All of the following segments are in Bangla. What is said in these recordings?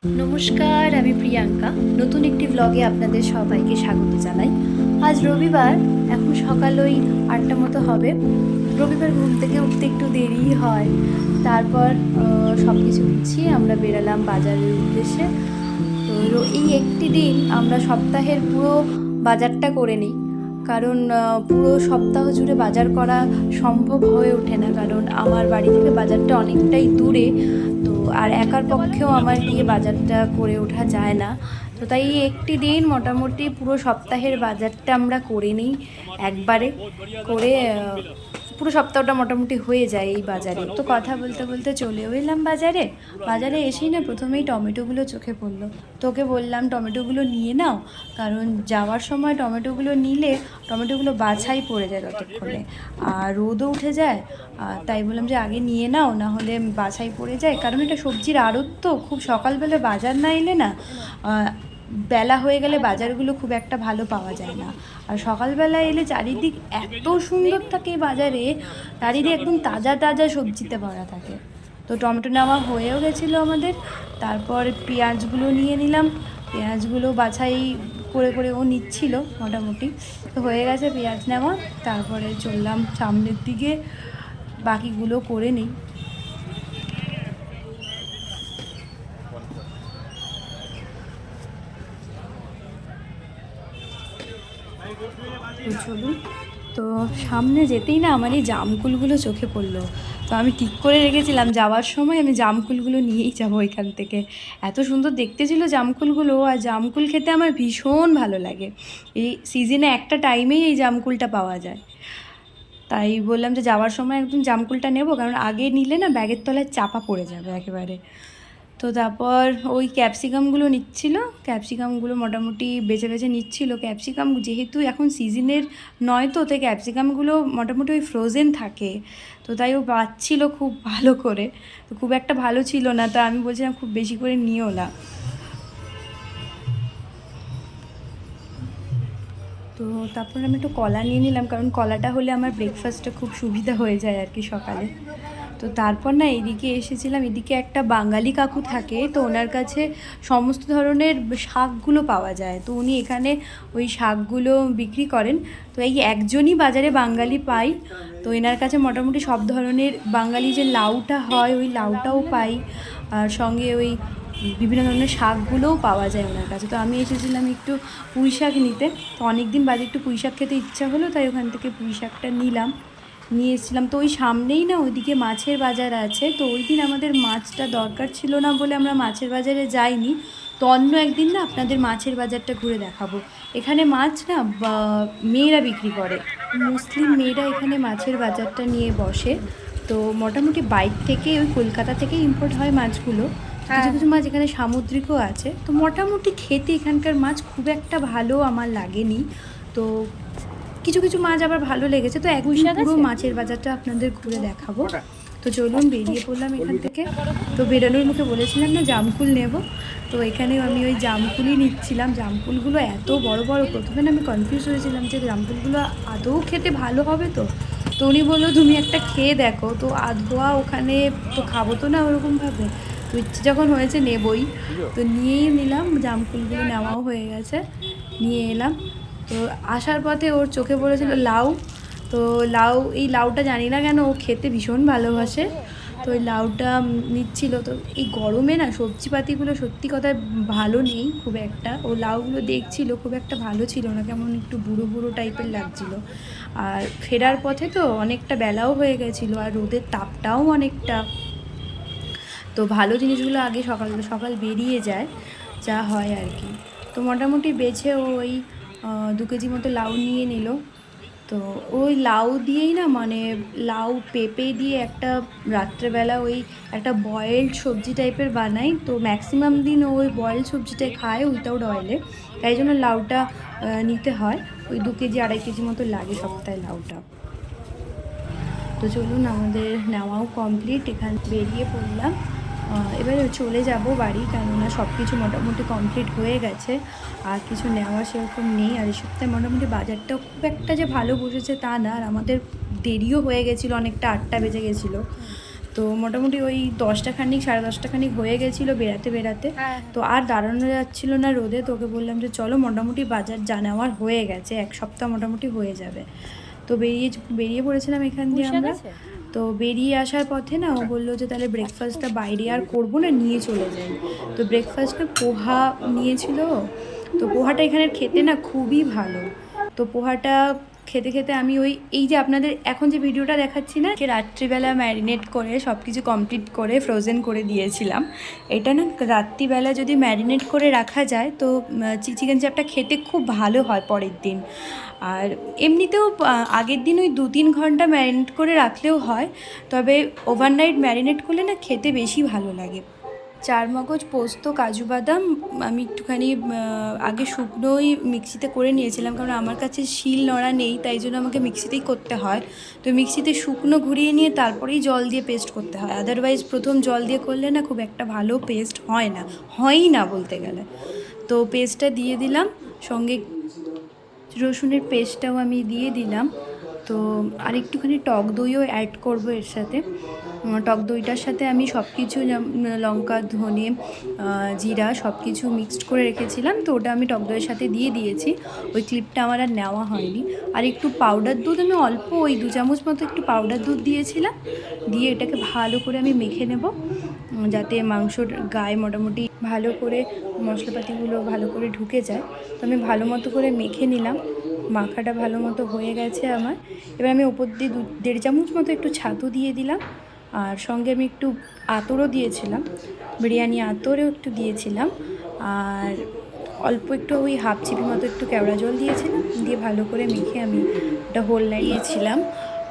নমস্কার, আমি প্রিয়াঙ্কা। নতুন একটি ব্লগে আপনাদের সবাইকে স্বাগত জানাই। আজ রবিবার, এখন সকাল ওই 8টা মতো হবে। রবিবার ঘুম থেকে উঠতে একটু দেরিই হয়। তারপর সব কিছু গুছিয়ে আমরা বেরালাম বাজারের উদ্দেশ্যে। তো এই একটি দিন আমরা সপ্তাহের পুরো বাজারটা করে নিই, কারণ পুরো সপ্তাহ জুড়ে বাজার করা সম্ভব হয়ে ওঠে না, কারণ আমার বাড়ি থেকে বাজারটা অনেকটাই দূরে। তো আর একার পক্ষেও আমার গিয়ে বাজারটা করে ওঠা যায় না। তো তাই একটি দিন মোটামুটি পুরো সপ্তাহের বাজারটা আমরা করে নিই একবারে করে। পুরো সপ্তাহটা মোটামুটি হয়ে যায় এই বাজারে। তো কথা বলতে বলতে চলেও এলাম বাজারে। বাজারে এসেই না প্রথমেই টমেটোগুলো চোখে পড়লো। তোকে বললাম টমেটোগুলো নিয়ে নাও, কারণ যাওয়ার সময় টমেটোগুলো নিলে টমেটোগুলো বাছাই পড়ে যায় ততক্ষণে, আর রোদও উঠে যায়। তাই বললাম যে আগে নিয়ে নাও, না হলে বাছাই পড়ে যায়, কারণ এটা সবজির আড়ত, তো খুব সকালবেলা বাজার না এলে না বেলা হয়ে গেলে বাজারগুলো খুব একটা ভালো পাওয়া যায় না। আর সকালবেলা এলে চারিদিক এত সুন্দর থাকে বাজারে, চারিদিক একদম তাজা তাজা সবজিতে ভরা থাকে। তো টমেটো নেওয়া হয়েও গেছিলো আমাদের। তারপর পেঁয়াজগুলো নিয়ে নিলাম, পেঁয়াজগুলো বাছাই করে করে ও নিচ্ছিল মোটামুটি। তো হয়ে গেছে পেঁয়াজ নেওয়া। তারপরে চললাম সামনের দিকে, বাকিগুলো করে নিই। তো চলুন, তো সামনে যেতেই না আমার এই জামকুলগুলো চোখে পড়লো। তো আমি ঠিক করে রেখেছিলাম যাওয়ার সময় আমি জামকুলগুলো নিয়েই যাবো এখান থেকে। এত সুন্দর দেখতে ছিল জামকুলগুলো, আর জামকুল খেতে আমার ভীষণ ভালো লাগে। এই সিজনে একটা টাইমেই এই জামকুলটা পাওয়া যায়। তাই বললাম যে যাওয়ার সময় একদম জামকুলটা নেব, কারণ আগে নিলে না ব্যাগের তলায় চাপা পড়ে যাবে একেবারে। তো তারপর ওই ক্যাপসিকামগুলো নিচ্ছিল, ক্যাপসিকামগুলো মোটামুটি বেছে বেছে নিচ্ছিল। ক্যাপসিকাম যেহেতু এখন সিজনের নয়, তো তাই ক্যাপসিকামগুলো মোটামুটি ওই ফ্রোজেন থাকে। তো তাই ও পাচ্ছিল খুব ভালো করে। তো খুব একটা ভালো ছিল না, তা আমি বলছিলাম খুব বেশি করে নিও না। তো তারপর আমি একটু কলা নিয়ে নিলাম, কারণ কলাটা হলে আমার ব্রেকফাস্টটা খুব সুবিধা হয়ে যায় আর কি সকালে। তো তারপর না এদিকে এসেছিলাম, এদিকে একটা বাঙালি কাকু থাকে, তো ওনার কাছে সমস্ত ধরনের শাকগুলো পাওয়া যায়। তো উনি এখানে ওই শাকগুলো বিক্রি করেন। তো এই একজনই বাজারে বাঙালি পাই। তো এনার কাছে মোটামুটি সব ধরনের বাঙালি যে লাউটা হয় ওই লাউটাও পাই, আর সঙ্গে ওই বিভিন্ন ধরনের শাকগুলোও পাওয়া যায় ওনার কাছে। তো আমি এসেছিলাম একটু পুঁই শাক নিতে। তো অনেক দিন বাদে একটু পুঁই শাক খেতে ইচ্ছা হলো, তাই ওখান থেকে পুঁই শাকটা নিয়ে এসেছিলাম। তো ওই সামনেই না ওইদিকে মাছের বাজার আছে। তো ওই দিন আমাদের মাছটা দরকার ছিল না বলে আমরা মাছের বাজারে যাইনি। তো অন্য একদিন না আপনাদের মাছের বাজারটা ঘুরে দেখাবো। এখানে মাছ না মেয়েরা বিক্রি করে, মুসলিম মেয়েরা এখানে মাছের বাজারটা নিয়ে বসে। তো মোটামুটি বাইরে থেকে ওই কলকাতা থেকে ইম্পোর্ট হয় মাছগুলো। কিছু কিছু মাছ এখানে সামুদ্রিকও আছে। তো মোটামুটি খেতে এখানকার মাছ খুব একটা ভালো আমার লাগেনি। তো কিছু কিছু মাছ আবার ভালো লেগেছে। তো একদিন পুরো মাছের বাজারটা আপনাদের ঘুরে দেখাবো। তো চলুন বেরিয়ে পড়লাম এখান থেকে। তো বেরোনোর মুখে বলেছিলাম না জামকুল নেব, তো এখানেও আমি ওই জামকুলই নিচ্ছিলাম। জামকুলগুলো এত বড় বড়, প্রথমে না আমি কনফিউজ হয়েছিলাম যে জামকুলগুলো আদৌ খেতে ভালো হবে। তো উনি বললো তুমি একটা খেয়ে দেখো। তো আধোয়া ওখানে তো খাবো তো না ওরকমভাবে, তো ইচ্ছে যখন হয়েছে নেবই। তো নিয়েই নিলাম, জামকুলগুলো নেওয়াও হয়ে গেছে, নিয়ে এলাম। তো আসার পথে ওর চোখে পড়েছিল লাউ। তো এই লাউটা জানি না কেন ও খেতে ভীষণ ভালোবাসে। তো ওই লাউটা নিচ্ছিল। তো এই গরমে না সবজিপাতিগুলো সত্যি কথা ভালো নেই খুব একটা। ও লাউগুলো দেখছিল খুব একটা ভালো ছিল না, কেমন একটু বুড়ো বুড়ো টাইপের লাগছিল। আর ফেরার পথে তো অনেকটা বেলাও হয়ে গেছিলো, আর রোদের তাপটাও অনেকটা। তো ভালো জিনিসগুলো আগে সকাল সকাল বেরিয়ে যায়, যা হয় আর কি। তো মোটামুটি বেছে ওই 2 কেজি মতো লাউ নিয়ে নিল। তো ওই লাউ দিয়েই না, মানে লাউ পেঁপে দিয়ে একটা রাত্রেবেলা ওই একটা বয়েলড সবজি টাইপের বানাই। তো ম্যাক্সিমাম দিন ওই বয়েলড সবজিটাই খায় উইথাউট অয়েলে, তাই জন্য লাউটা নিতে হয়। ওই 2 কেজি 2.5 কেজি মতো লাগে সপ্তাহে লাউটা। তো চলুন আমাদের নেওয়াও কমপ্লিট, এখান বেরিয়ে পড়লাম। এবারে চলে যাব বাড়ি, কেননা সব কিছু মোটামুটি কমপ্লিট হয়ে গেছে, আর কিছু নেওয়া সেরকম নেই। আর এই সপ্তাহে মোটামুটি বাজারটাও খুব একটা যে ভালো বসেছে তা না, আর আমাদের দেরিও হয়ে গেছিলো অনেকটা, 8টা বেজে গেছিলো। তো মোটামুটি ওই 10টা খানিক 10:30 খানিক হয়ে গেছিলো বেরাতে বেরাতে। তো আর দাঁড়ানো যাচ্ছিলো না রোদে, তো ওকে বললাম যে চলো, মোটামুটি বাজার যা নেওয়ার হয়ে গেছে, 1 সপ্তাহ মোটামুটি হয়ে যাবে। তো বেরিয়ে পড়েছিলাম এখান দিয়ে আমরা। তো বেরিয়ে আসার পথে না ও বললো যে তাহলে ব্রেকফাস্টটা বাইরে আর করবো না, নিয়ে চলে যাই। তো ব্রেকফাস্টে পোহা নিয়েছিল। তো পোহাটা এখানে খেতে না খুবই ভালো। তো পোহাটা খেতে খেতে আমি এই যে আপনাদের এখন যে ভিডিওটা দেখাচ্ছি না, যে রাত্রিবেলা ম্যারিনেট করে সব কিছু কমপ্লিট করে ফ্রোজেন করে দিয়েছিলাম, এটা না রাত্রিবেলা যদি ম্যারিনেট করে রাখা যায় তো চিকেন চাপটা খেতে খুব ভালো হয় পরের দিন। আর এমনিতেও আগের দিন ওই 2-3 ঘন্টা ম্যারিনেট করে রাখলেও হয়, তবে ওভারনাইট ম্যারিনেট করলে না খেতে বেশি ভালো লাগে। চারমগজ, পোস্ত, কাজু বাদাম আমি একটুখানি আগে শুকনোই মিক্সিতে করে নিয়েছিলাম, কারণ আমার কাছে শিল নোড়া নেই, তাই জন্য আমাকে মিক্সিতেই করতে হয়। তো মিক্সিতে শুকনো ঘুরিয়ে নিয়ে তারপরেই জল দিয়ে পেস্ট করতে হয়, আদারওয়াইজ প্রথম জল দিয়ে করলে না খুব একটা ভালো পেস্ট হয় না, হয়ই না বলতে গেলে। তো পেস্টটা দিয়ে দিলাম, সঙ্গে রসুনের পেস্টটাও আমি দিয়ে দিলাম। তো আর একটুখানি টক দইও অ্যাড করবো এর সাথে। টক দইটার সাথে আমি সব কিছু লঙ্কা, ধনে, জিরা সব কিছু মিক্সড করে রেখেছিলাম, তো ওটা আমি টক দইয়ের সাথে দিয়ে দিয়েছি। ওই ক্লিপটা আমার আর নেওয়া হয়নি। আর একটু পাউডার দুধ আমি অল্প ওই 2 চামচ মতো একটু পাউডার দুধ দিয়েছিলাম, দিয়ে এটাকে ভালো করে আমি মেখে নেব, যাতে মাংসর গায়ে মোটামুটি ভালো করে মশলাপাতিগুলো ভালো করে ঢুকে যায়। তো আমি ভালো মতো করে মেখে নিলাম, মাখাটা ভালো মতো হয়ে গেছে আমার। এবার আমি ওপর দিয়ে 1.5 চামচ মতো একটু ছাতু দিয়ে দিলাম, আর সঙ্গে আমি একটু আতরও দিয়েছিলাম, বিরিয়ানি আতরও একটু দিয়েছিলাম, আর অল্প একটু ওই হাফ চিপি মতো একটু কেওড়া জল দিয়েছিলাম, দিয়ে ভালো করে মেখে আমি একটা হোল লাগিয়েছিলাম।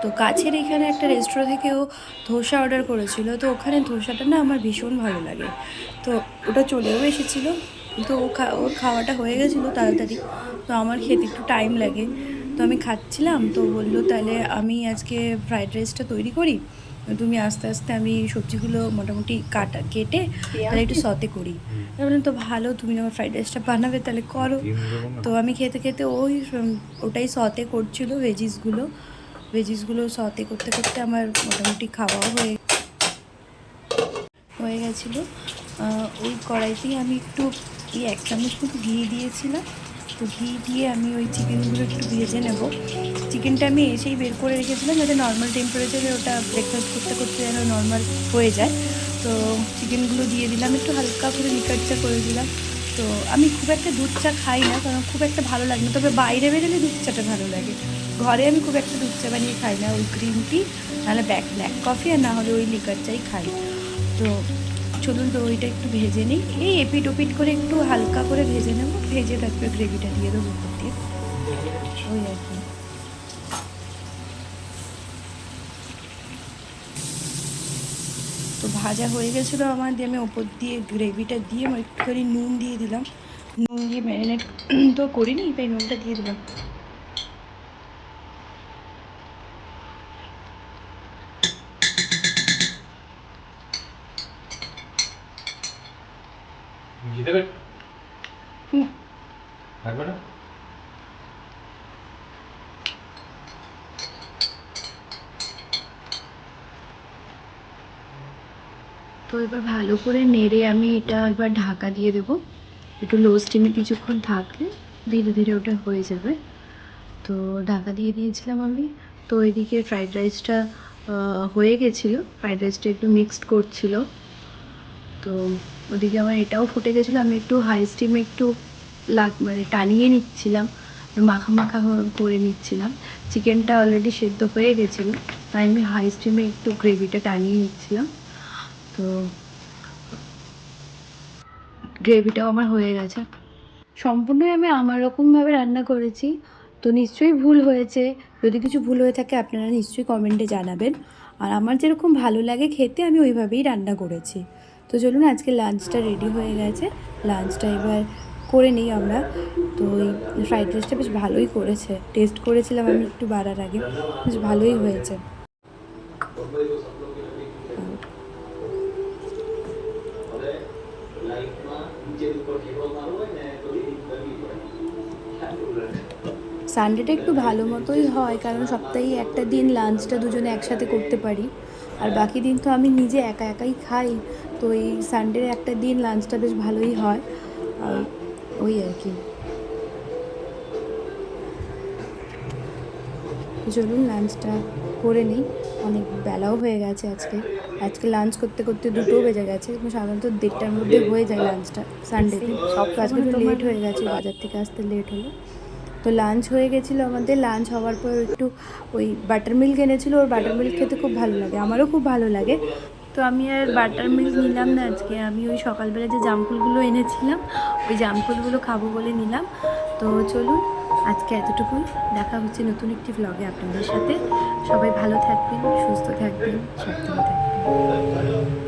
তো কাছের এখানে একটা রেস্টুরেন্ট থেকেও ধোসা অর্ডার করেছিল, তো ওখানে ধোসাটা না আমার ভীষণ ভালো লাগে, তো ওটা চলেও এসেছিলো। তো ওর খাওয়াটা হয়ে গেছিলো তাড়াতাড়ি, তো আমার খেতে একটু টাইম লাগে। তো আমি খাচ্ছিলাম, তো বললো তাহলে আমি আজকে ফ্রাইড রাইসটা তৈরি করি, তুমি আস্তে আস্তে আমি সবজিগুলো মোটামুটি কেটে তাহলে একটু সতে করি। বললাম তো ভালো, তুমি যখন ফ্রাইড রাইসটা বানাবে তাহলে করো। তো আমি খেতে খেতে ওটাই সতে করছিল, ভেজিসগুলো সতে করতে করতে আমার মোটামুটি খাওয়াও হয়ে গেছিলো। ওই কড়াইতেই আমি একটু 1 চামচ মতো ঘি দিয়েছিলাম। তো ঘি দিয়ে আমি ওই চিকেনগুলো একটু ভেজে নেব। চিকেনটা আমি এসেই বের করে রেখেছিলাম, যাতে নর্মাল টেম্পারেচারে ওটা ব্রেকফাস্ট করতে করতে যেন নর্মাল হয়ে যায়। তো চিকেনগুলো দিয়ে দিলাম, একটু হালকা করে লিকার চা করে দিলাম। তো আমি খুব একটা দুধ চা খাই না, কারণ খুব একটা ভালো লাগে না, তবে বাইরে বেরোলে দুধ চাটা ভালো লাগে। ঘরে আমি খুব একটা দুধ চা বানিয়ে খাই না, ওই গ্রিন টি নাহলে ব্ল্যাক কফি, আর না হলে ওই লিকার চাই খাই। তো চলুন তো ওইটা একটু ভেজে নিই, এই এপিট ওপিট করে একটু হালকা করে ভেজে নেব, ভেজে তারপরে গ্রেভিটা দিয়ে দেবো উপর দিয়ে, ওই আর কি। তো ভাজা হয়ে গেছিলো আমার, দিয়ে আমি ওপর দিয়ে গ্রেভিটা দিয়ে আমি একটুখানি নুন দিয়ে দিলাম, নুন দিয়ে ম্যারিনেট তো করিনি, তাই নুনটা দিয়ে দিলাম। তো এবার ভালো করে নেড়ে আমি এটা এবার ঢাকা দিয়ে দেবো, একটু লো স্টিমে কিছুক্ষণ থাকলে ধীরে ধীরে ওটা হয়ে যাবে। তো ঢাকা দিয়ে দিয়েছিলাম আমি। তো এদিকে ফ্রাইড রাইসটা হয়ে গেছিলো, ফ্রাইড রাইসটা একটু মিক্সড করছিল। তো ওদিকে আমার এটাও ফুটে গেছিলো, আমি একটু হাই স্টিমে একটু মানে টানিয়ে নিচ্ছিলাম, মাখা মাখা করে নিচ্ছিলাম। চিকেনটা অলরেডি সেদ্ধ হয়ে গেছিলো, তাই আমি হাই স্টিমে একটু গ্রেভিটা টানিয়ে নিচ্ছিলাম। তো গ্রেভিটাও আমার হয়ে গেছে। সম্পূর্ণই আমি আমার রকমভাবে রান্না করেছি, তো নিশ্চয়ই ভুল হয়েছে। যদি কিছু ভুল হয়ে থাকে আপনারা নিশ্চয়ই কমেন্টে জানাবেন। আর আমার যেরকম ভালো লাগে খেতে আমি ওইভাবেই রান্না করেছি। তো চলুন, আজকে লাঞ্চটা রেডি হয়ে গেছে, লাঞ্চটা এবার করে নিই আমরা। তো ওই ফ্রাইড রাইসটা বেশ ভালোই করেছে, টেস্ট করেছিলাম আমি একটু বাড়ার আগে, বেশ ভালোই হয়েছে। সানডেটা একটু ভালো মতোই হয়, কারণ সপ্তাহে একটা দিন লাঞ্চটা দুজনে একসাথে করতে পারি। আর বাকি দিন তো আমি নিজে একা একাই খাই, তো এই সানডের একটা দিন লাঞ্চটা বেশ ভালোই হয়। আর ওই আর কি। চলুন লাঞ্চটা করে নিই, অনেক বেলাও হয়ে গেছে আজকে লাঞ্চ করতে করতে 2টো বেজে গেছে। সাধারণত 1:30টার মধ্যে হয়ে যায় লাঞ্চটা সানডেতে, তো আজকে একটু লেট হয়ে গেছে, বাজার থেকে আসতে লেট হলো। তো লাঞ্চ হয়ে গেছিলো আমাদের, লাঞ্চ হওয়ার পর একটু ওই বাটার মিল্ক এনেছিলো, ওর বাটার মিল্ক খেতে খুব ভালো লাগে, আমারও খুব ভালো লাগে। তো আমি আর বাটার মিল্ক নিলাম না আজকে, আমি ওই সকালবেলা যে জামফুলগুলো এনেছিলাম ওই জামফুলগুলো খাবো বলে নিলাম। তো চলুন আজকে এতটুকুই, দেখা হচ্ছে নতুন একটি ভ্লগে আপনাদের সাথে। সবাই ভালো থাকবেন, সুস্থ থাকবেন, সাবধানে থাকবেন।